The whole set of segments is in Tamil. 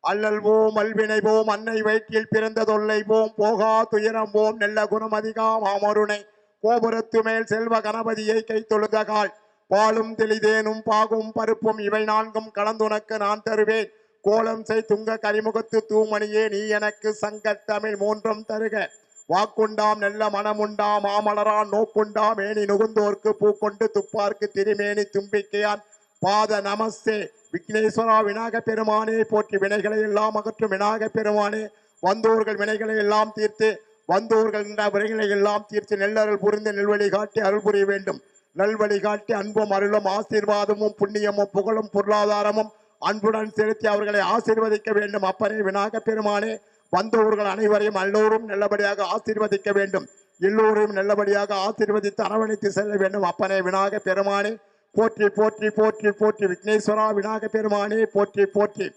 அல்லல்வோம் அல்வினைவோம் அன்னை வயிற்றில் பிறந்த தொல்லைவோம் போகா துயரம்போம் நெல்ல குணமதிகா மாமருணை கோபுரத்து மேல் செல்வ கணபதியை கை தொழுதகால் பாலும் தெளிதேனும் பாகும் பருப்பும் இவை நான்கும் கலந்துனக்கு நான் தருவேன் கோலம் செய் துங்க கரிமுகத்து தூமணியே நீ எனக்கு சங்கத் தமிழ் மூன்றும் தருக வாக்குண்டாம் நெல்ல மனமுண்டாம் மாமலரான் நோக்குண்டாம் மேனி நுகுந்தோர்க்கு பூக்கொண்டு துப்பார்க்கு திருமேனி தும்பிக்கையான் பாத நமஸ்தே விக்னேஸ்வரா விநாயக பெருமானே போற்றி வினைகளை எல்லாம் அகற்றும் விநாயக பெருமானே வந்தோர்கள் வினைகளை எல்லாம் தீர்த்து வந்தோர்கள் வினைகளை எல்லாம் தீர்த்து நெல்லருள் புரிந்து நெல்வழி காட்டி அருள் புரிய வேண்டும் நல்வழி காட்டி அன்பும் அருளும் ஆசீர்வாதமும் புண்ணியமும் புகழும் பொருளாதாரமும் அன்புடன் செலுத்தி அவர்களை ஆசீர்வதிக்க வேண்டும் அப்பனே விநாயக பெருமானே வந்தவர்கள் அனைவரையும் எல்லோரும் நல்லபடியாக ஆசீர்வதிக்க வேண்டும் எல்லோரையும் நல்லபடியாக ஆசீர்வதித்து அரவணைத்து செல்ல வேண்டும் அப்பனே விநாயக பெருமானே போற்றி போற்றி போற்றி போற்றி விக்னேஸ்வரா விநாயக பெருமானே போற்றி போற்றி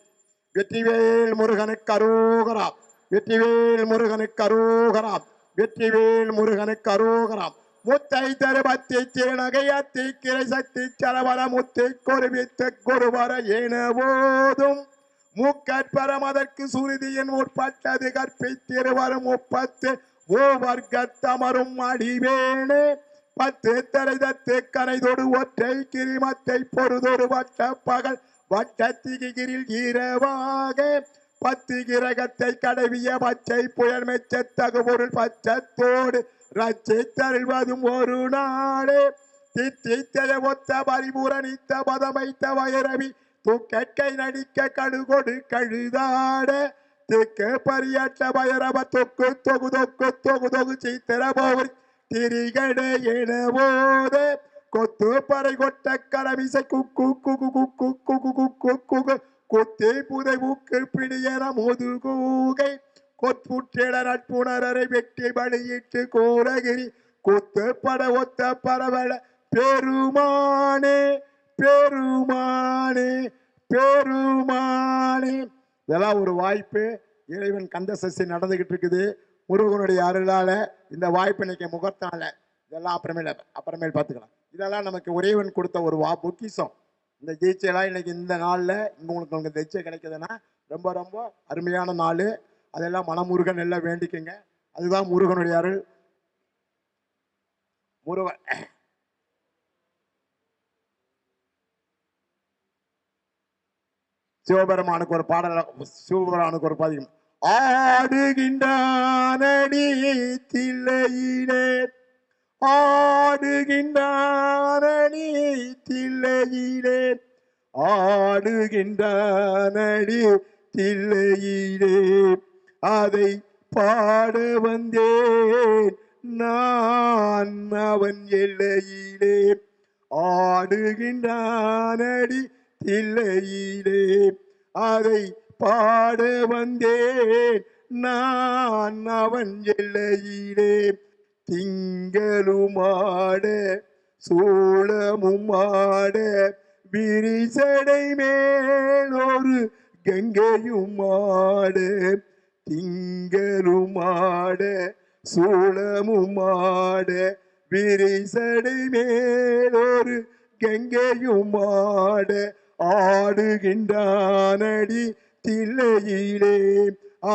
வெற்றிவேல் முருகனுக்கு அரோகரா வெற்றிவேல் முருகனுக்கு அரோகரா வெற்றிவேல் முருகனுக்கு அரோகரா முத்தை தருபத்தி திருநகையத்தி கிரை சக்தி சரவர முத்தை கொருவித்து கொருவர ஏன போதும் மூக்கற்பரம் அதற்கு சுருதியின் முற்பட்டது கற்பித்திருவரும் முப்பத்து ஓவர்க்கத்தமரும் அடிவேனே பத்து தரைதத்து கரைதொடு ஒற்றை கிரிமத்தை பொறுதொரு வட்ட பகல் வட்டத்திகிரில் இரவாக பத்து கிரகத்தை கடவிய பச்சை புயல் மெச்ச தகுபொருள் பச்சத்தோடு ரச்சை தருவதும் ஒரு நாளே தித்தித்தய ஒத்த பரிபூரணித்த பதமைத்த வயரவி தூக்கை நடிக்க கடுகொடு கழுதாட திக்கு பரியற்ற பயரவ தொக்கு தொகு தொக்கு தொகு தொகு சித்திரபோர் திரிகடே என போத கொத்து பறை கொட்ட கரவிசை குக்கு குகு குக்கு குகு குக்கு குகு கொத்தே புதை ஊக்கு பிடியன மோது கூகை கொற்புற்றிட நட்புணரரை வெட்டி பலியிட்டு கோரகிரி கொத்து பட ஒத்த பரவல பெருமானே பெருமானே பெருமானே. இதெல்லாம் ஒரு வாய்ப்பு. இறைவன் கந்த சஷ்டி நடந்துகிட்டு இருக்குது. முருகனுடைய அருளால இந்த வாய்ப்பு இன்னைக்கு முகத்தால இதெல்லாம் அப்புறமேல் பார்த்துக்கலாம். இதெல்லாம் நமக்கு இறைவன் கொடுத்த ஒரு பொக்கிஷம். இந்த தீட்சையெல்லாம் இன்னைக்கு இந்த நாளில் உங்களுக்கு தீட்சை கிடைக்குதுன்னா ரொம்ப ரொம்ப அருமையான நாள். அதெல்லாம் மனமுருகன் எல்லாம் வேண்டிக்குங்க. அதுதான் முருகனுடைய அருள். முருகன் சிவபெருமானுக்கு ஒரு பாடல், சிவபெருமானுக்கு ஒரு பதிகம். ஆடுகின்றானடி தில்லையிலே ஆடுகின்றானடி தில்லையிலே ஆடுகின்றானடி தில்லையிலே அதை பாட வந்தேன் நான் அவன் எல்லையிலே ஆடுகின்றானடி தில்லையிலே அதை பாட வந்தேன் நான் அவன் எல்லையிலே திங்களுமாட சோளமுமாட விரிசடை மேலொரு கங்கையுமாட திங்களுமாட சோளமுமாட விரிசடை மேலொரு கங்கையுமாட ஆடுகின்றானடி தில்லையிலே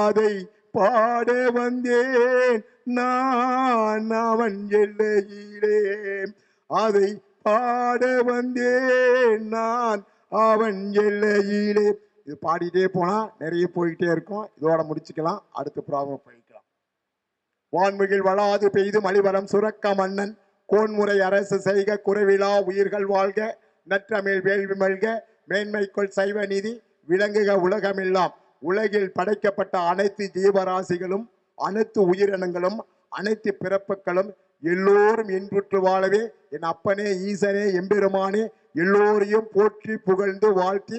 அதை பாட வந்தேன் நான் அவன் எல்லையிலே அதை பாட வந்தேன் நான் அவன் எல்லையிலே. இது பாடிட்டே போனா நிறைய போயிட்டே இருக்கும். இதோட முடிச்சுக்கலாம். அடுத்த ப்ராப்ளம் போய்க்கலாம். வான்முகில் வளாது பெய்து மலிவரம் சுரக்க மன்னன் கோன்முறை அரசு செய்க குறைவிலா உயிர்கள் வாழ்க நற்றமிழ் வேள்வி மல்க மேன்மைக்குள் சைவ நீதி விளங்குக உலகமெல்லாம். உலகில் படைக்கப்பட்ட அனைத்து ஜீவராசிகளும் அனைத்து உயிரினங்களும் அனைத்து பிறப்புகளும் எல்லோரும் இன்புற்று வாழவே என் அப்பனே ஈசனே எம்பெருமானே எல்லோரையும் போற்றி புகழ்ந்து வாழ்த்தி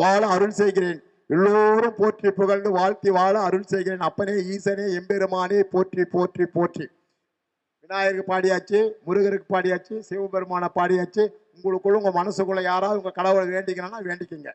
வாழ அருள் செய்கிறேன். எல்லோரும் போற்றி புகழ்ந்து வாழ்த்தி வாழ அருள் செய்கிறேன். அப்பனே ஈசனே எம்பெருமானே போற்றி போற்றி போற்றி. விநாயகருக்கு பாடியாச்சு, முருகருக்கு பாடியாச்சு, சிவபெருமான பாடியாச்சு. உங்களுக்குள்ள உங்க மனசுக்குள்ள யாராவது உங்க கடவுளை வேண்டிக்கணும்னா வேண்டிக்கங்க.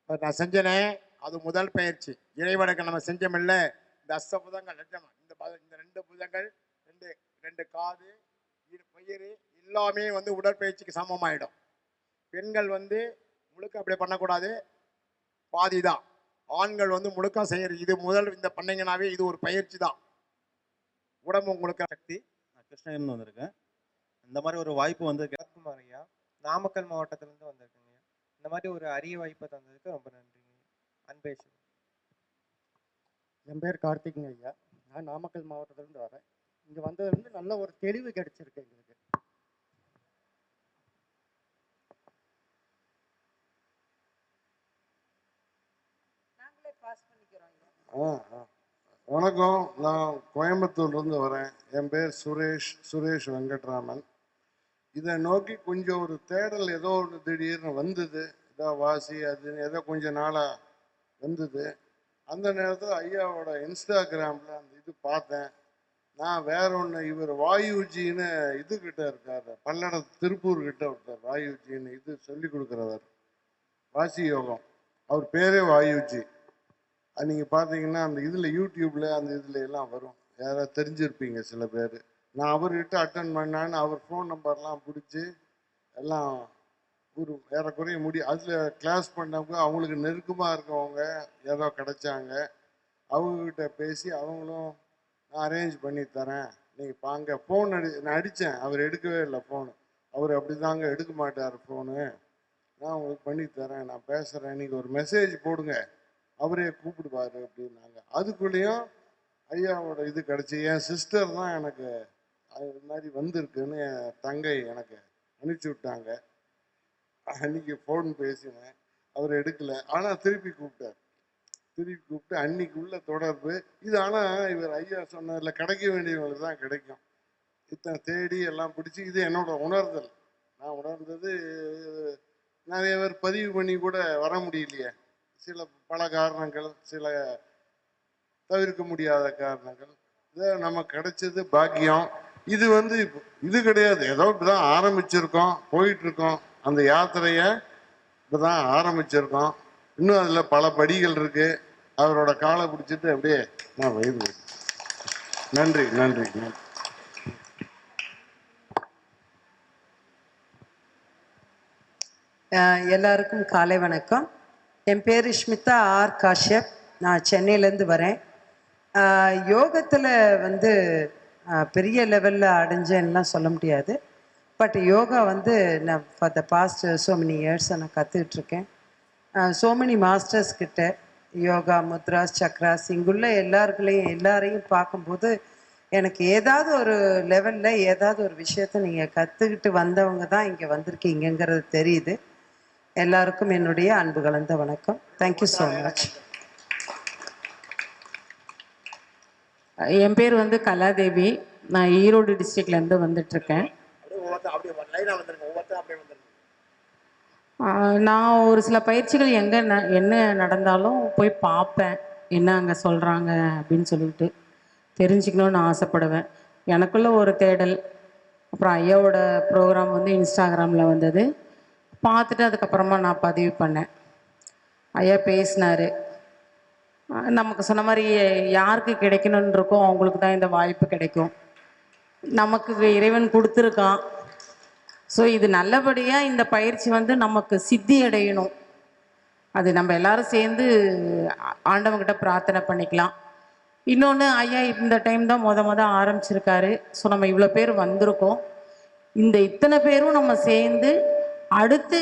நான் செஞ்சனே, அது முதல் பயிற்சி. இறைவனுக்கு நம்ம செஞ்சோமில்ல, இந்த அஷ்டபுதங்கள் இந்த 2 புதங்கள், 2 காது, பயிறு எல்லாமே வந்து உடற்பயிற்சிக்கு சமமாயிடும். பெண்கள் வந்து முழுக்க அப்படி பண்ணக்கூடாது, பாதி தான். ஆண்கள் வந்து முழுக்க செய்யறது. இது முதல் இந்த பண்ணீங்கன்னாவே இது ஒரு பயிற்சி தான். உடம்பு உங்களுக்கு சக்தி. நான் கிருஷ்ணகிரின்னு வந்திருக்கேன். இந்த மாதிரி ஒரு வாய்ப்பு வந்து குமார் ஐயா, நாமக்கல் மாவட்டத்திலேருந்து வந்திருக்கேங்க. இந்த மாதிரி ஒரு அரிய வாய்ப்பை தந்ததுக்கு ரொம்ப நன்றிங்க. அன்பேஷ். என் பேர் கார்த்திக்ங்க ஐயா. நான் நாமக்கல் மாவட்டத்திலேருந்து வரேன். இங்கே வந்ததுலேருந்து நல்ல ஒரு தெளிவு கிடைச்சிருக்கு எங்களுக்கு. வணக்கம். நான் கோயம்புத்தூர்லேருந்து வரேன். என் பேர் சுரேஷ் வெங்கட்ராமன். இதை நோக்கி கொஞ்சம் ஒரு தேடல் ஏதோ ஒன்று திடீர்னு வந்தது. ஏதோ வாசி அதுன்னு ஏதோ கொஞ்ச நாளாக வந்தது. அந்த நேரத்தில் ஐயாவோட இன்ஸ்டாகிராமில் அந்த இது பார்த்தேன். நான் வேற ஒன்று, இவர் வாயுஜின்னு இதுகிட்ட இருக்கார், திருப்பூர் கிட்ட ஒருத்தர் வாயுஜின்னு இது சொல்லி கொடுக்குறவர், வாசி யோகம். அவர் பேரே வாயுஜி. அது நீங்கள் பார்த்தீங்கன்னா அந்த இதில் யூடியூப்பில் அந்த இதில் எல்லாம் வரும். யாராவது தெரிஞ்சிருப்பீங்க சில பேர். நான் அவர்கிட்ட அட்டன் பண்ணான்னு அவர் ஃபோன் நம்பர்லாம் பிடிச்சி எல்லாம் ஒரு ஏறக்குறைய அதில் கிளாஸ் பண்ணவங்க அவங்களுக்கு நெருக்கமாக இருக்கவங்க ஏதோ கிடைச்சாங்க. அவங்கக்கிட்ட பேசி அவங்களும் நான் அரேஞ்ச் பண்ணி தரேன், நீங்கள் பாங்க. ஃபோன் நான் அடித்தேன், அவர் எடுக்கவே இல்லை ஃபோனு. அவர் அப்படி தாங்க எடுக்க மாட்டார் ஃபோனு. நான் உங்களுக்கு பண்ணி தரேன், நான் பேசுகிறேன், நீங்கள் ஒரு மெசேஜ் போடுங்க, அவரே கூப்பிடுவார் அப்படின்னாங்க. அதுக்குள்ளேயும் ஐயாவோட இது கிடச்சி என் சிஸ்டர் தான் எனக்கு அது மாதிரி வந்திருக்குன்னு என் தங்கை எனக்கு அனுப்பிச்சி விட்டாங்க. அன்னைக்கு ஃபோன் பேசினேன், அவர் எடுக்கலை. ஆனால் திருப்பி கூப்பிட்டு அன்னைக்கு உள்ள தொடர்பு இது. ஆனால் இவர் ஐயா சொன்னதில் கிடைக்க வேண்டியவங்களுக்கு தான் கிடைக்கும். இத்தனை தேடி எல்லாம் பிடிச்சி இது என்னோட உணர்தல். நான் உணர்ந்தது நிறைய பேர் பதிவு பண்ணி கூட வர முடியலையே. பல காரணங்கள், சில தவிர்க்க முடியாத காரணங்கள். இதை நமக்கு கிடைச்சது பாக்கியம். இது வந்து இது கிடையாது, ஏதோ இப்படிதான் ஆரம்பிச்சிருக்கோம், போயிட்டு இருக்கோம். அந்த யாத்திரையை இப்படிதான் ஆரம்பிச்சிருக்கோம். இன்னும் அதுல பல படிகள் இருக்கு. அவரோட காலை பிடிச்சிட்டு அப்படியே நான் வயது. நன்றி நன்றி நன்றி. எல்லாருக்கும் காலை வணக்கம். என் பேர் ஸ்மிதா ஆர் காஷ்யப். நான் சென்னையிலேருந்து வரேன். யோகத்தில் வந்து பெரிய லெவலில் அடைஞ்சேன்லாம் சொல்ல முடியாது. பட் யோகா வந்து நான் for the past so many இயர்ஸை நான் கற்றுக்கிட்டுருக்கேன். ஸோ மெனி மாஸ்டர்ஸ் கிட்ட யோகா, முத்ராஸ், சக்ராஸ், இங்குள்ள எல்லாரையும் பார்க்கும்போது எனக்கு ஏதாவது ஒரு லெவலில் ஏதாவது ஒரு விஷயத்த நீங்கள் கற்றுக்கிட்டு வந்தவங்க தான் இங்கே வந்திருக்கீங்கிறது தெரியுது. எல்லாருக்கும் என்னுடைய அன்பு கலந்த வணக்கம். Thank you so much. என் பேர் வந்து கலாதேவி. நான் ஈரோடு டிஸ்ட்ரிக்ட்லேருந்து வந்துட்டுருக்கேன். நான் ஒரு சில பயிற்சிகள் என்ன நடந்தாலும் போய் பார்ப்பேன், என்ன அங்கே சொல்கிறாங்க அப்படின்னு சொல்லிட்டு தெரிஞ்சுக்கணுன்னு ஆசைப்படுவேன். எனக்குள்ள ஒரு தேடல். அப்புறம் ஐயாவோட ப்ரோக்ராம் வந்து இன்ஸ்டாகிராமில் வந்தது. பார்த்துட்டு அதுக்கப்புறமா நான் பதிவு பண்ணேன். ஐயா பேசினார். நமக்கு சொன்ன மாதிரி யாருக்கு கிடைக்கணுன்னு இருக்கோ அவங்களுக்கு தான் இந்த வாய்ப்பு கிடைக்கும். நமக்கு இறைவன் கொடுத்துருக்கான். ஸோ இது நல்லபடியாக இந்த பயிற்சி வந்து நமக்கு சித்தி அடையணும். அது நம்ம எல்லாரும் சேர்ந்து ஆண்டவங்கிட்ட பிரார்த்தனை பண்ணிக்கலாம். இன்னொன்று, ஐயா இந்த டைம் தான் மொத ஆரம்பிச்சிருக்காரு. ஸோ நம்ம இவ்வளோ பேர் வந்திருக்கோம். இந்த இத்தனை பேரும் நம்ம சேர்ந்து அடுத்து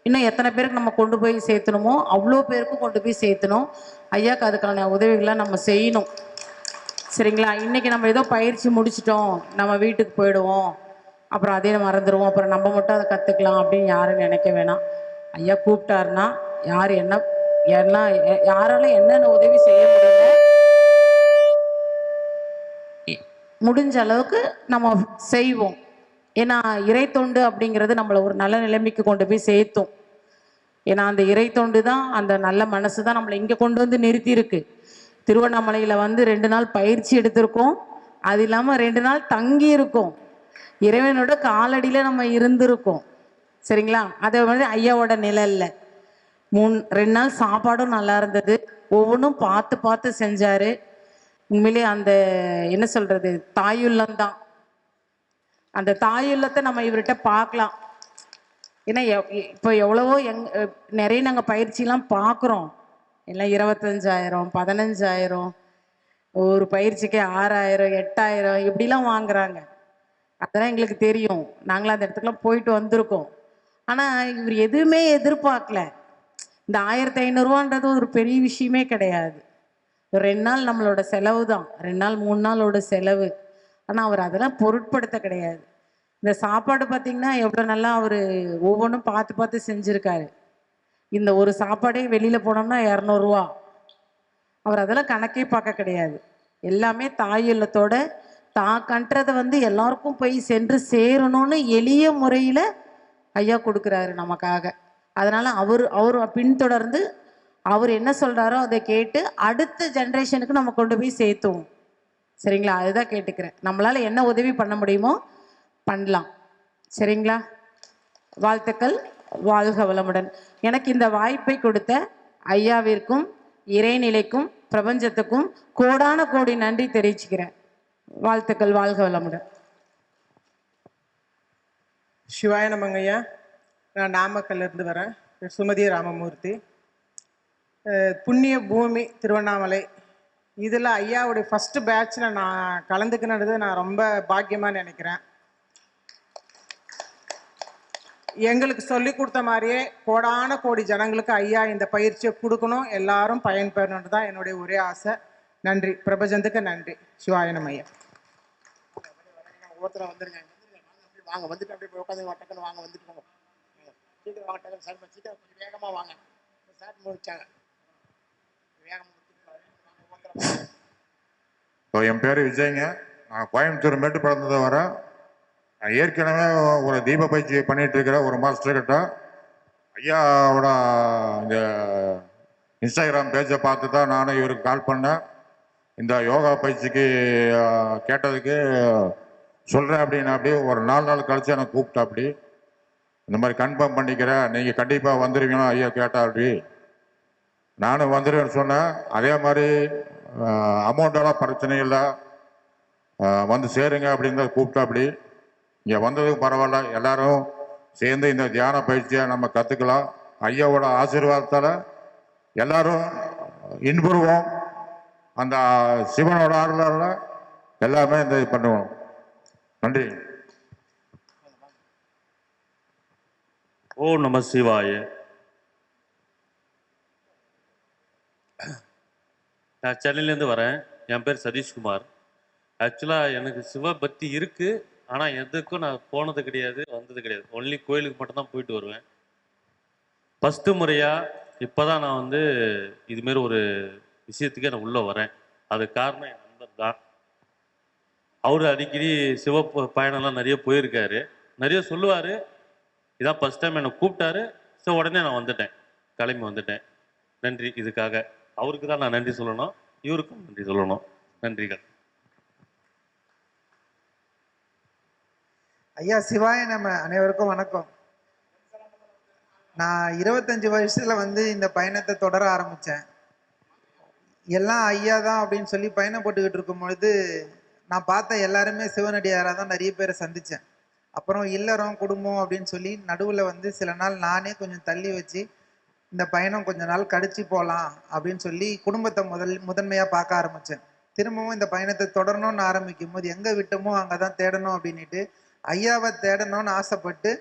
இன்னும் எத்தனை பேருக்கு நம்ம கொண்டு போய் சேர்த்தணுமோ அவ்வளோ பேருக்கும் கொண்டு போய் சேர்த்தணும். ஐயாவுக்கு அதுக்கான உதவிகளை நம்ம செய்யணும். சரிங்களா? இன்றைக்கி நம்ம ஏதோ பயிற்சி முடிச்சிட்டோம், நம்ம வீட்டுக்கு போயிடுவோம், அப்புறம் அதே மறந்துடுவோம், அப்புறம் நம்ம மட்டும் அதை கற்றுக்கலாம் அப்படின்னு யாரும் நினைக்க வேணாம். ஐயா கூப்பிட்டாருன்னா யாரால என்னென்ன உதவி செய்ய முடிஞ்ச அளவுக்கு நம்ம செய்வோம். ஏன்னா இறை தொண்டு அப்படிங்கிறது நம்மளை ஒரு நல்ல நிலைமைக்கு கொண்டு போய் சேர்த்தோம். ஏன்னா அந்த இறை தொண்டு தான், அந்த நல்ல மனசு தான் நம்மளை இங்கே கொண்டு வந்து நிறுத்தியிருக்கு. திருவண்ணாமலையில் வந்து 2 நாள் பயிற்சி எடுத்திருக்கோம். அது இல்லாமல் 2 நாள் தங்கி இருக்கோம். இறைவனோட காலடியில் நம்ம இருந்திருக்கோம். சரிங்களா? அதை வந்து ஐயாவோட நிழல்ல 2 நாள் சாப்பாடும் நல்லா இருந்தது. ஒவ்வொன்றும் பார்த்து பார்த்து செஞ்சாரு. உண்மையிலே அந்த என்ன சொல்றது, தாயுள்ளம் தான். அந்த தாயுள்ளத்தை நம்ம இவர்கிட்ட பார்க்கலாம். ஏன்னா இப்போ எவ்வளவோ நிறைய நாங்கள் பயிற்சிலாம் பார்க்குறோம். எல்லாம் 25,000 15,000 ஒரு பயிற்சிக்கு 6,000 8,000 இப்படிலாம் வாங்குறாங்க. அதெல்லாம் எங்களுக்கு தெரியும். நாங்களாம் அந்த இடத்துக்குலாம் போயிட்டு வந்திருக்கோம். ஆனால் இவர் எதுவுமே எதிர்பார்க்கல. இந்த 1,500 ஒரு பெரிய விஷயமே கிடையாது. ஒரு 2 நாள் நம்மளோட செலவு தான், 2 நாள் 3 நாளோட செலவு. ஆனால் அவர் அதெல்லாம் பொருட்படுத்த கிடையாது. இந்த சாப்பாடு பார்த்திங்கன்னா எவ்வளோ நல்லா அவர் ஒவ்வொன்றும் பார்த்து பார்த்து செஞ்சுருக்காரு. இந்த ஒரு சாப்பாடே வெளியில் போனோம்னா 200 ரூபா. அவர் அதெல்லாம் கணக்கே பார்க்க கிடையாது. எல்லாமே தாயுள்ளத்தோட தான் கன்றதை எல்லாருக்கும் போய் சென்று சேரணும்னு எளிய முறையில் ஐயா கொடுக்குறாரு நமக்காக. அதனால் அவர் பின்தொடர்ந்து அவர் என்ன சொல்கிறாரோ அதை கேட்டு அடுத்த ஜென்ரேஷனுக்கு நம்ம கொண்டு போய் சேர்த்துவோம். சரிங்களா? அதுதான் கேட்டுக்கிறேன். நம்மளால் என்ன உதவி பண்ண முடியுமோ பண்ணலாம். சரிங்களா? வாழ்த்துக்கள். வாழ்க வளமுடன். எனக்கு இந்த வாய்ப்பை கொடுத்த ஐயாவிற்கும் இறைநிலைக்கும் பிரபஞ்சத்துக்கும் கோடான கோடி நன்றி தெரிவிச்சுக்கிறேன். வாழ்த்துக்கள். வாழ்க வளமுடன். சிவாய நமங்கய்யா. நான் நாமக்கல்ல இருந்து வரேன். சுமதி ராமமூர்த்தி. புண்ணிய பூமி திருவண்ணாமலை இதில் ஐயாவுடைய ஃபஸ்ட்டு பேட்சில் நான் கலந்துக்கினது நான் ரொம்ப பாக்கியமாக நினைக்கிறேன். எங்களுக்கு சொல்லி கொடுத்த மாதிரியே கோடான கோடி ஜனங்களுக்கு ஐயா இந்த பயிற்சியை கொடுக்கணும், எல்லாரும் பயன்பெறணுன்னு தான் என்னுடைய ஒரே ஆசை. நன்றி. பிரபஞ்சத்துக்கு நன்றி. சிவாயனம் ஐயா. ஒவ்வொருத்தரும் வந்துருங்க. வாங்க, வந்துட்டு அப்படியே போய் உட்காந்து டக்குன்னு வாங்க, வந்துட்டு போங்க. சீக்கிரம் வாங்க, டக்குன்னு சார் சீக்கிரம் கொஞ்சம் வேகமாக வாங்க. சார் முடிச்சாங்க வேகமாக. இப்போ என் பேர் விஜய்ங்க. நான் கோயம்புத்தூர் மேட்டுப்பாளையத்தில் வரேன். நான் ஏற்கனவே ஒரு தீப பயிற்சி பண்ணிட்டு இருக்கிற ஒரு மாஸ்டர் கிட்ட ஐயாவோட இந்த இன்ஸ்டாகிராம் பேஜை பார்த்து தான் நானும் இவருக்கு கால் பண்ணேன். இந்த யோகா பயிற்சிக்கு கேட்டதுக்கு சொல்கிறேன் அப்படின்னு அப்படி ஒரு 4 நாள் கழிச்சு எனக்கு கூப்பிட்டா அப்படி இந்த மாதிரி கன்ஃபார்ம் பண்ணிக்கிறேன், நீங்கள் கண்டிப்பாக வந்துடுவீங்களா ஐயா கேட்டா அப்படி. நானும் வந்துடுவேன்னு சொன்னேன். அதே மாதிரி அமௌண்ட்டெல்லாம் பிரச்சனை இல்லை, வந்து சேருங்க அப்படின்னு தான் கூப்பிட்டா அப்படி. இங்கே வந்ததுக்கு பரவாயில்ல, எல்லாரும் சேர்ந்து இந்த தியான பயிற்சியை நம்ம கற்றுக்கலாம். ஐயாவோட ஆசீர்வாதத்தால் எல்லாரும் இன்புறுவோம். அந்த சிவனோட அருளால் எல்லாமே இந்த பண்ணுவோம். நன்றி. ஓம் நம சிவாய. நான் சென்னையிலேருந்து வரேன். என் பேர் சதீஷ்குமார். ஆக்சுவலாக எனக்கு சிவ பக்தி இருக்குது, ஆனால் எதுக்கும் நான் போனது கிடையாது, வந்தது கிடையாது. ஒன்லி கோயிலுக்கு மட்டும்தான் போயிட்டு வருவேன். ஃபஸ்ட்டு முறையாக இப்போ தான் நான் இதுமாரி ஒரு விஷயத்துக்கே நான் உள்ளே வரேன். அதுக்கு காரணம் என் நண்பர் தான். அவர் அடிக்கடி சிவ பயணம்லாம் நிறைய போயிருக்காரு, நிறைய சொல்லுவார். இதான் ஃபஸ்ட் டைம் என்னை கூப்பிட்டாரு. ஸோ உடனே நான் வந்துட்டேன், கிளம்பி வந்துட்டேன். நன்றி. இதுக்காக அவருக்கு தான் நான் நன்றி சொல்லணும், இவருக்கும் நன்றி சொல்லணும். நன்றிகள். ஐயா சிவாய நம்ம அனைவருக்கும் வணக்கம். நான் 25 வயசுல இந்த பயணத்தை தொடர ஆரம்பித்தேன். எல்லாம் ஐயா தான் அப்படின்னு சொல்லி பயணம் போட்டுக்கிட்டு இருக்கும் பொழுது நான் பார்த்த எல்லாருமே சிவனடியாராக தான் நிறைய பேரை சந்தித்தேன். அப்புறம் இல்லறம் குடும்பம் அப்படின்னு சொல்லி நடுவில் சில நாள் நானே கொஞ்சம் தள்ளி வச்சு இந்த பயணம் கொஞ்ச நாள் கழிச்சு போகலாம் அப்படின்னு சொல்லி குடும்பத்தை முதன்மையாக பார்க்க ஆரம்பித்தேன். திரும்பவும் இந்த பயணத்தை தொடரணும்னு ஆரம்பிக்கும் போது எங்கே விட்டோமோ அங்கே தான் தேடணும் அப்படின்ட்டு ஐயாவை தேடணும்னு ஆசைப்பட்டு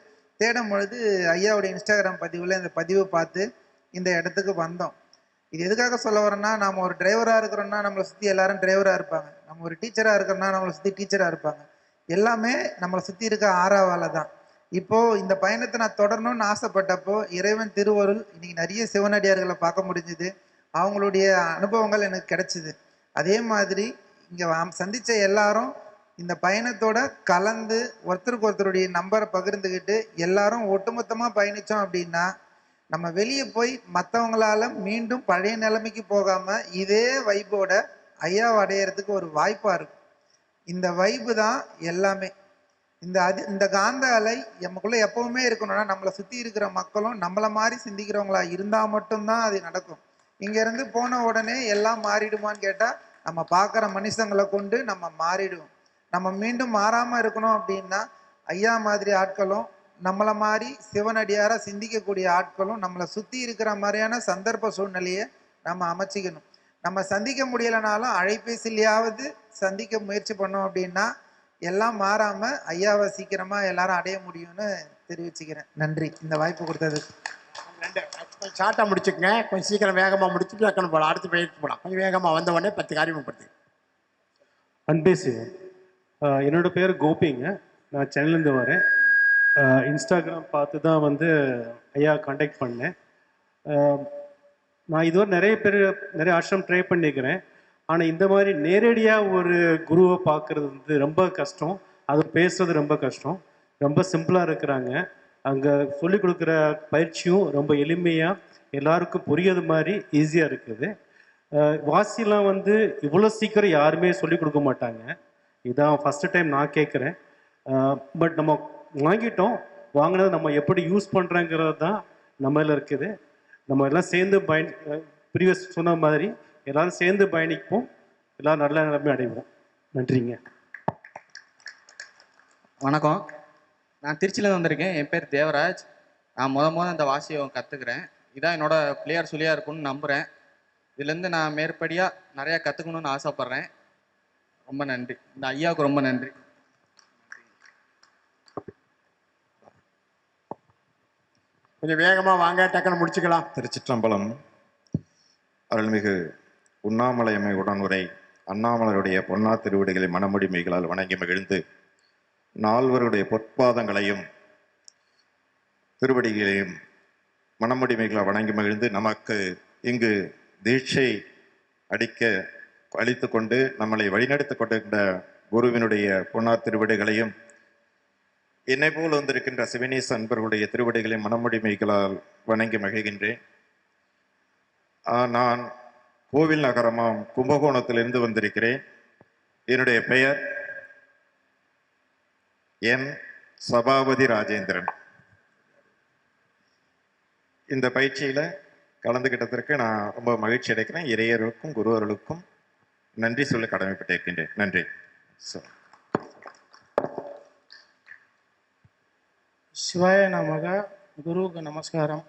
தேடும் பொழுது ஐயாவுடைய இன்ஸ்டாகிராம் பதிவில் இந்த பதிவை பார்த்து இந்த இடத்துக்கு வந்தோம். இது எதுக்காக சொல்ல வரேன்னா, நம்ம ஒரு டிரைவராக இருக்கிறோம்னா நம்மளை சுற்றி எல்லாரும் டிரைவராக இருப்பாங்க, நம்ம ஒரு டீச்சராக இருக்கிறோம்னா நம்மளை சுற்றி டீச்சராக இருப்பாங்க. எல்லாமே நம்மளை சுற்றி இருக்க ஆறாவால தான். இப்போது இந்த பயணத்தை நான் தொடரணும்னு ஆசைப்பட்டப்போ இறைவன் திருவருள் இன்னைக்கு நிறைய சிவனடியார்களை பார்க்க முடிஞ்சுது, அவங்களுடைய அனுபவங்கள் எனக்கு கிடைச்சிது. அதே மாதிரி இங்கே சந்தித்த எல்லாரும் இந்த பயணத்தோட கலந்து ஒருத்தருக்கு ஒருத்தருடைய நம்பரை பகிர்ந்துக்கிட்டு எல்லாரும் ஒட்டுமொத்தமாக பயணித்தோம் அப்படின்னா நம்ம வெளியே போய் மற்றவங்களால மீண்டும் பழைய நிலைமைக்கு போகாமல் இதே வைப்போட ஐயாவை அடையிறதுக்கு ஒரு வாய்ப்பாக இருக்கும். இந்த வைப்பு தான் எல்லாமே. இந்த காந்த அலை நமக்குள்ள எப்பவுமே இருக்கணும்னா நம்மளை சுத்தி இருக்கிற மக்களும் நம்மளை மாதிரி சிந்திக்கிறவங்களா இருந்தா மட்டும்தான் அது நடக்கும். இங்க இருந்து போன உடனே எல்லாம் மாறிடுமான்னு கேட்டா நம்ம பார்க்குற மனுஷங்களை கொண்டு நம்ம மாறிடுவோம். நம்ம மீண்டும் மாறாம இருக்கணும் அப்படின்னா ஐயா மாதிரி ஆட்களும் நம்மளை மாதிரி சிவனடியாரா சிந்திக்கக்கூடிய ஆட்களும் நம்மளை சுத்தி இருக்கிற மாதிரியான சந்தர்ப்ப சூழ்நிலையை நம்ம அமைச்சிக்கணும். நம்ம சந்திக்க முடியலைனாலும் அழைப்பேசிலையாவது சந்திக்க முயற்சி பண்ணோம் அப்படின்னா எல்லாம் மாறாம ஐயாவை சீக்கிரமா எல்லாரும் அடைய முடியும்னு தெரிவிச்சுக்கிறேன். நன்றி இந்த வாய்ப்பு கொடுத்ததுக்கு. கொஞ்சம் ஷார்ட்டாக முடிச்சுக்கங்க, கொஞ்சம் சீக்கிரம் வேகமாக முடிச்சுட்டு டக்குன்னு போகலாம், அடுத்து பயிற்சி போகலாம். கொஞ்சம் வேகமாக வந்த உடனே 10 அறிமுகப்படுத்து. அன்பே சிவம். என்னோட பேர் கோபிங்க. நான் சென்னையிலேருந்து வரேன். இன்ஸ்டாகிராம் பார்த்து தான் வந்து ஐயா காண்டாக்ட் பண்ணேன். நான் இதுவரை நிறைய ஆசிரம் ட்ரை பண்ணிக்கிறேன். ஆனால் இந்த மாதிரி நேரடியாக ஒரு குருவை பார்க்குறது வந்து ரொம்ப கஷ்டம். அது பேசுறது ரொம்ப கஷ்டம். ரொம்ப சிம்பிளாக இருக்கிறாங்க. அங்கே சொல்லிக் கொடுக்குற பயிற்சியும் ரொம்ப எளிமையாக எல்லாருக்கும் புரியாத மாதிரி ஈஸியாக இருக்குது. வாசிலாம் வந்து இவ்வளோ சீக்கிரம் யாருமே சொல்லிக் கொடுக்க மாட்டாங்க. இதான் ஃபஸ்ட்டு டைம் நான் கேட்குறேன். பட் நம்ம வாங்கிட்டோம். வாங்கினது நம்ம எப்படி யூஸ் பண்ணுறோங்கிறது தான் நம்மள இருக்குது. நம்ம எல்லாம் சேர்ந்து ப்ரீவியஸ் சொன்ன மாதிரி எல்லாரும் சேர்ந்து பயணிப்போம். எல்லாரும் நல்ல நிலைமை அடைவோம். நன்றிங்க. வணக்கம். நான் திருச்சியிலேருந்து வந்திருக்கேன். என் பேர் தேவராஜ். நான் முத இந்த வாசியை கற்றுக்கிறேன். இதான் என்னோட பிளேயர் சொல்லியாக இருக்கும்னு நம்புகிறேன். இதுலேருந்து நான் மேற்படியாக நிறையா கற்றுக்கணுன்னு ஆசைப்பட்றேன். ரொம்ப நன்றி. இந்த ஐயாவுக்கு ரொம்ப நன்றி. கொஞ்சம் வேகமாக வாங்க, டக்குன்னு முடிச்சுக்கலாம். திருச்சிற்றம்பலம். அருள்மிகு உண்ணாமலையம்மை உடனுரை அண்ணாமலருடைய பொன்னா திருவிடைகளை மனமுடிமைகளால் வணங்கி மகிழ்ந்து நால்வருடைய பொற்பாதங்களையும் திருவடிகளையும் மனமுடிமைகளால் வணங்கி மகிழ்ந்து நமக்கு இங்கு தீட்சை அளித்து கொண்டு நம்மளை வழிநடத்தி கொண்டிருக்கின்ற குருவினுடைய பொன்னார் திருவிடைகளையும் என்னை போல் வந்திருக்கின்ற சிவனேச அன்பர்களுடைய திருவடிகளையும் மனமுடிமைகளால் வணங்கி மகிழ்கின்றேன். நான் கோவில் நகரமாம் கும்பகோணத்திலிருந்து வந்திருக்கிறேன். என்னுடைய பெயர் என் சபாபதி ராஜேந்திரன். இந்த பயிற்சியில் கலந்துகிட்டதற்கு நான் ரொம்ப மகிழ்ச்சி அடைக்கிறேன். இறையர்களுக்கும் குருவர்களுக்கும் நன்றி சொல்ல கடமைப்பட்டிருக்கின்றேன். நன்றி. சிவாய நமக. குருவுக்கு நமஸ்காரம்.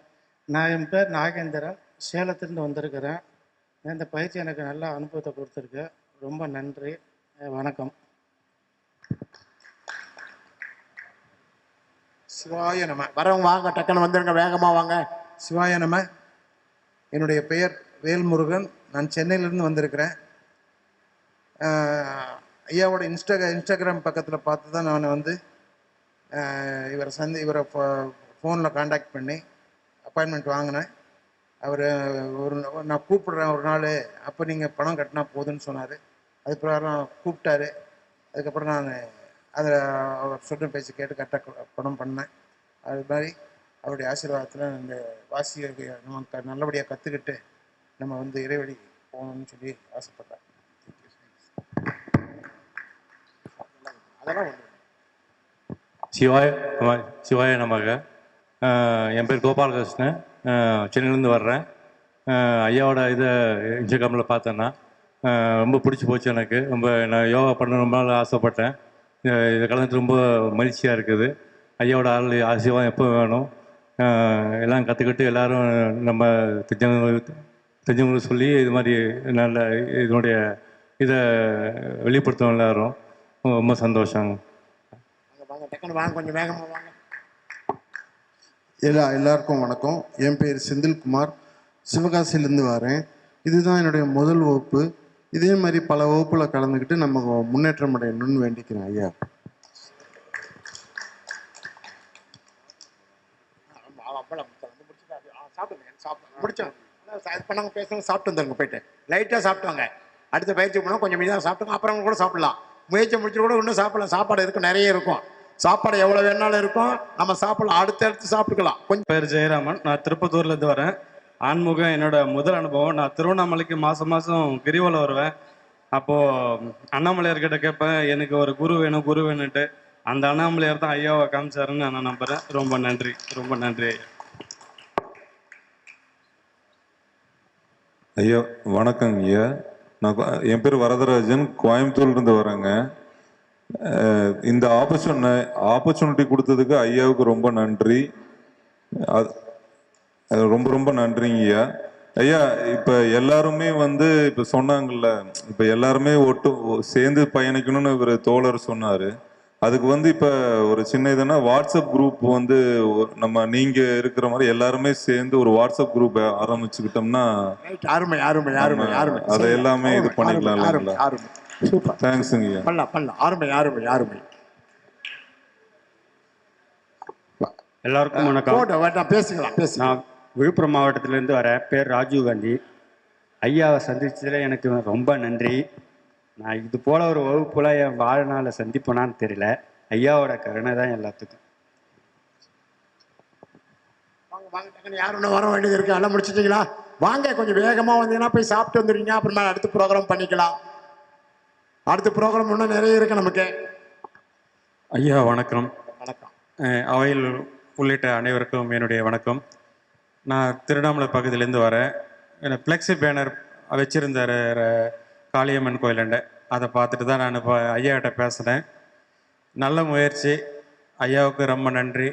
நான் என் பேர் நாகேந்திரன். சேலத்திலிருந்து வந்திருக்கிறேன். இந்த பயிற்சி எனக்கு நல்ல அனுபவத்தை கொடுத்துருக்கு. ரொம்ப நன்றி. வணக்கம். சிவாய நம. வரவங்க வாங்க, டக்குன்னு வந்துருங்க, வேகமாக வாங்க. சிவாய நம. என்னுடைய பெயர் வேல்முருகன். நான் சென்னையிலேருந்து வந்திருக்கிறேன். ஐயாவோட இன்ஸ்டாகிராம் பக்கத்தில் பார்த்து தான் நான் வந்து இவரை ஃபோனில் காண்டாக்ட் பண்ணி அப்பாயின்மெண்ட் வாங்கினேன். அவர் நான் கூப்பிடுறேன் ஒரு நாள், அப்போ நீங்கள் பணம் கட்டினா போதுன்னு சொன்னார். அது பிரகாரம் கூப்பிட்டாரு. அதுக்கப்புறம் நான் அதில் அவர் சொல்கிற பேச்சு கேட்டு கரெக்டாக பணம் பண்ணேன். அது மாதிரி அவருடைய ஆசீர்வாதத்தில் இந்த வாசியை நம்ம நல்லபடியாக கற்றுக்கிட்டு நம்ம வந்து இறைவழி போகணும்னு சொல்லி ஆசைப்பட்டேன். அதெல்லாம் சிவாய நமக. என் பேர் கோபாலகிருஷ்ணன். சென்னையிலேருந்து வர்றேன். ஐயாவோட இதை இன்ஸ்டாகிராமில் பார்த்தேன்னா ரொம்ப பிடிச்சி போச்சு எனக்கு. நான் யோகா பண்ண ரொம்ப நாள் ஆசைப்பட்டேன். இதை கலந்துட்டு ரொம்ப மகிழ்ச்சியாக இருக்குது. ஐயாவோட ஆசீர்வாதம் எப்போ வேணும். எல்லாம் கற்றுக்கிட்டு எல்லோரும் நம்ம தெரிஞ்சவங்களுக்கு சொல்லி இது மாதிரி நல்ல இதனுடைய இதை வெளிப்படுத்தணும். எல்லோரும் ரொம்ப சந்தோஷங்க. கொஞ்சம் வேகமாக வாங்க. எல்லாருக்கும் வணக்கம். என் பேர் செந்தில்குமார். சிவகாசியிலேருந்து வரேன். இதுதான் என்னுடைய முதல் வகுப்பு. இதே மாதிரி பல வகுப்பில் கலந்துக்கிட்டு நம்ம முன்னேற்றம் அடையணும்னு வேண்டிக்கிறேன் ஐயா. சாப்பிட்டு வந்துருங்க, போயிட்டு லைட்டாக சாப்பிட்டாங்க. அடுத்த பயிற்சி போனால் கொஞ்சம் மீதாக சாப்பிட்டுங்க, அப்புறம் கூட சாப்பிடலாம். முயற்சி முடிச்சு கூட இன்னும் சாப்பிடலாம். சாப்பாடு இருக்கும், நிறைய இருக்கும். சாப்பாடு எவ்வளோ வேணாலும் இருக்கும், நம்ம சாப்பிடலாம். அடுத்து சாப்பிட்டுக்கலாம். கொஞ்சம் பேர் ஜெயராமன். நான் திருப்பத்தூர்லேருந்து வரேன். ஆன்மீகம் என்னோட முதல் அனுபவம். நான் திருவண்ணாமலைக்கு மாதம் கிரிவலம் வருவேன். அப்போது அண்ணாமலையார்கிட்ட கேட்பேன், எனக்கு ஒரு குரு வேணும்ட்டு. அந்த அண்ணாமலையார் தான் ஐயாவை காமிச்சாருன்னு நான் நம்புகிறேன். ரொம்ப நன்றி, ரொம்ப நன்றி ஐயா. ஐயா வணக்கங்க ஐயா. என் பேர் வரதராஜன், கோயம்புத்தூர்லேருந்து வரேங்க. இந்த ஆப்பர்ச்சுனிட்டி கொடுத்ததுக்கு ஐயாவுக்கு ரொம்ப நன்றி. ரொம்ப ரொம்ப நன்றிங்க ஐயா. ஐயா இப்போ எல்லாருமே இப்போ சொன்னாங்கல்ல, இப்போ எல்லாருமே சேர்ந்து பயணிக்கணும்னு இவர் தோழர் சொன்னார். அதுக்கு இப்போ ஒரு சின்ன இதுன்னா வாட்ஸ்அப் குரூப் நம்ம நீங்கள் இருக்கிற மாதிரி எல்லாருமே சேர்ந்து ஒரு வாட்ஸ்அப் குரூப் ஆரம்பிச்சுக்கிட்டோம்னா அதை எல்லாமே இது பண்ணிக்கலாம் இல்லைங்களா? தேங்க்ஸுங்க ஐயா. எல்லாருக்கும் வணக்கம். நான் விழுப்புரம் மாவட்டத்திலேருந்து வரேன். பேர் ராஜீவ் காந்தி. ஐயாவை சந்திச்சதில் எனக்கு ரொம்ப நன்றி. நான் இது போல் ஒரு வகுப்புல என் வாழ்நாளை சந்திப்பேனான்னு தெரியல. ஐயாவோட கருணை தான் எல்லாத்துக்கும். யாரும் வர வேண்டியது இருக்கு? எல்லாம் முடிச்சிட்டீங்களா? வாங்க, கொஞ்சம் வேகமா வந்தீங்கன்னா போய் சாப்பிட்டு வந்துடுறீங்க. அப்புறமா அடுத்த ப்ரோக்ராம் பண்ணிக்கலாம். அடுத்த ப்ரோக்ராம் இன்னும் நிறைய இருக்கு நமக்கு. ஐயா வணக்கம். வணக்கம். அவையில் உள்ளிட்ட அனைவருக்கும் என்னுடைய வணக்கம். நான் திருவண்ணாமலை பகுதியிலேருந்து வரேன். ஃப்ளெக்ஸி பேனர் வச்சுருந்தார் காளியம்மன் கோயிலாண்ட. அதை பார்த்துட்டு தான் நான் இப்போ ஐயாக்கிட்ட பேசுகிறேன். நல்ல முயற்சி. ஐயாவுக்கு ரொம்ப நன்றி.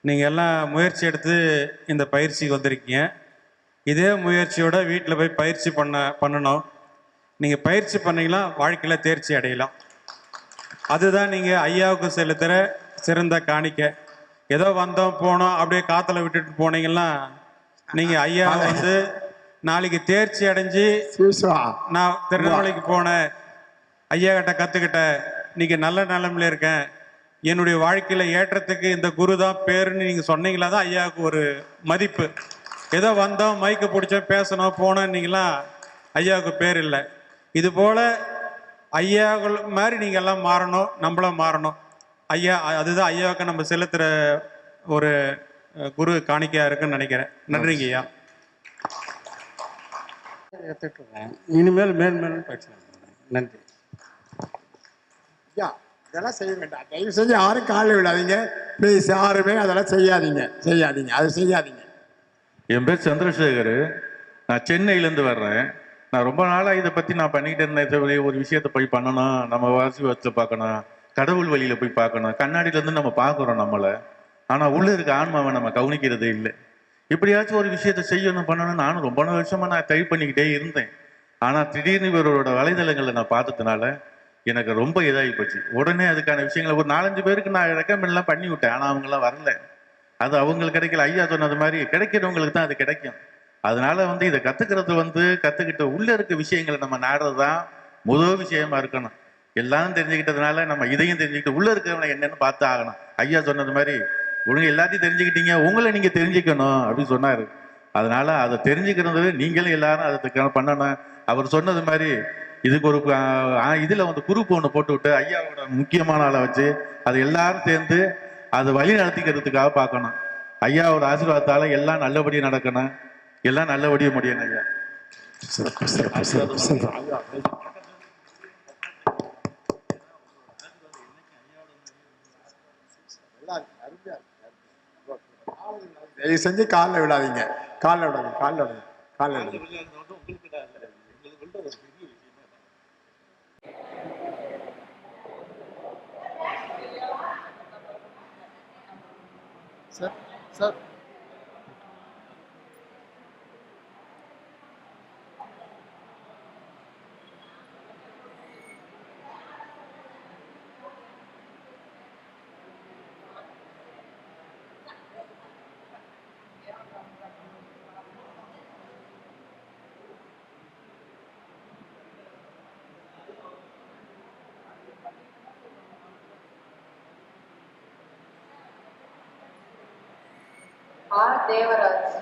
நீங்கள் எல்லாம் முயற்சி எடுத்து இந்த பயிற்சிக்கு வந்திருக்கீங்க. இதே முயற்சியோட வீட்டில் போய் பயிற்சி பண்ணணும். நீங்கள் பயிற்சி பண்ணிங்கன்னா வாழ்க்கையில் தேர்ச்சி அடையலாம். அதுதான் நீங்கள் ஐயாவுக்கு செலுத்துகிற சிறந்த காணிக்கை. ஏதோ வந்தோம் போனோம் அப்படியே காற்றுல விட்டுட்டு போனீங்கன்னா நீங்கள் ஐயா நாளைக்கு தேர்ச்சி அடைஞ்சு நான் திருநெல்வேலிக்கு போனேன், ஐயா கிட்ட கற்றுக்கிட்டேன், இன்னைக்கு நல்ல நிலைமையில இருக்கேன், என்னுடைய வாழ்க்கையில் ஏற்றத்துக்கு இந்த குரு தான் பேருன்னு நீங்கள் சொன்னீங்களா தான் ஐயாவுக்கு ஒரு மதிப்பு. ஏதோ வந்தோம் மைக்கை பிடிச்சோம் பேசணும் போனோன்னீங்களாம் ஐயாவுக்கு பேர் இல்லை. இது போல் ஐயாக்கள் மாதிரி நீங்கள் எல்லாம் மாறணும், நம்மளும் மாறணும். ஐயா அதுதான் ஐயாவுக்கு நம்ம செலுத்துகிற ஒரு குரு காணிக்கையாக இருக்குன்னு நினைக்கிறேன். நன்றிங்க ஐயா. இனிமேல் மேன்மேலும் பேசலாம். நன்றி. இதெல்லாம் செய்ய வேண்டாம். தயவு செஞ்சு யாரும் காலில் விடாதீங்க ப்ளீஸ். யாருமே அதெல்லாம் செய்யாதீங்க. அதை செய்யாதீங்க. என் பேர் சந்திரசேகர். நான் சென்னையிலேருந்து வர்றேன். நான் ரொம்ப நாளாக இதை பற்றி நான் பண்ணிக்கிட்டு இருந்தேன். ஒரு விஷயத்தை போய் பண்ணணும், நம்ம வாசி வச்சு பார்க்கணும், கடவுள் வழியில் போய் பார்க்கணும். கண்ணாடியிலேருந்து நம்ம பார்க்குறோம் நம்மளை, ஆனால் உள்ளே இருக்க ஆன்மாவை நம்ம கவனிக்கிறதே இல்லை. இப்படியாச்சும் ஒரு விஷயத்தை செய்யணும் பண்ணணும் நானும் ரொம்ப வருஷமாக நான் ட்ரை பண்ணிக்கிட்டே இருந்தேன். ஆனால் திடீர்னு இவரோட வலைதளங்களை நான் பார்த்ததுனால எனக்கு ரொம்ப இதாகி போச்சு. உடனே அதுக்கான விஷயங்களை ஒரு 4-5 பேருக்கு நான் ரெக்கமெண்ட்லாம் பண்ணி விட்டேன். ஆனால் அவங்களாம் வரல. அது அவங்களுக்கு கிடைக்கல. ஐயா சொன்னது மாதிரி கிடைக்கிறவங்களுக்கு தான் அது கிடைக்கும். அதனால இதை கற்றுக்கிட்ட உள்ளே இருக்க விஷயங்களை நம்ம நாடுறது தான் முதல் விஷயமா இருக்கணும். எல்லாரும் தெரிஞ்சுக்கிட்டதுனால நம்ம இதையும் தெரிஞ்சுக்கிட்டு உள்ளே இருக்கிறவங்க என்னன்னு பார்த்து ஆகணும். ஐயா சொன்னது மாதிரி ஒழுங்கு எல்லாத்தையும் தெரிஞ்சுக்கிட்டீங்க, உங்களை நீங்கள் தெரிஞ்சுக்கணும் அப்படின்னு சொன்னார். அதனால அதை தெரிஞ்சுக்கிறது நீங்களும் எல்லாரும் அதை பண்ணணும். அவர் சொன்னது மாதிரி இதுக்கு ஒரு இதில் குரூப் ஒன்று போட்டு விட்டு ஐயாவோட முக்கியமான ஆளை வச்சு அதை எல்லாரும் சேர்ந்து அதை வழி நடத்திக்கிறதுக்காக பார்க்கணும். ஐயாவோட ஆசீர்வாதத்தால் எல்லாம் நல்லபடியாக நடக்கணும், எல்லாம் நல்லபடியாக முடியணும். ஐயா தயவு செஞ்சு காலில் விடாதீங்க. காலில் விடாதீங்க. காலில் விடாதீங்க. காலில் விடாதீங்க. சார் தேவராஜ்.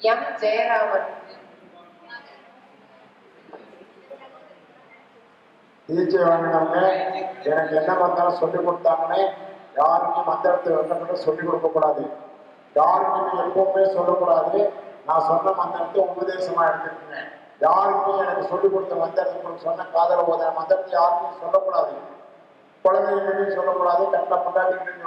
எம் ஜெயராமன். தீட்சை வாங்கினவங்க எனக்கு என்ன மந்திரம் சொல்லிக் கொடுத்தாங்கன்னு யாருக்கும் மந்திரத்தை வந்து சொல்லிக் கொடுக்க கூடாது. யாருக்கும் எப்பவுமே சொல்லக்கூடாது. நான் சொன்ன மந்திரத்தை உபதேசமா எடுத்துக்கோங்க. யாருக்கும் எனக்கு சொல்லிக் கொடுத்த மந்திரத்தை சொன்ன காதல போத மந்திரத்தை யாருக்கும் சொல்லக்கூடாது. குழந்தைங்களுக்கு சொல்லக்கூடாது. கண்ட பொண்டாட்டிகளுக்கு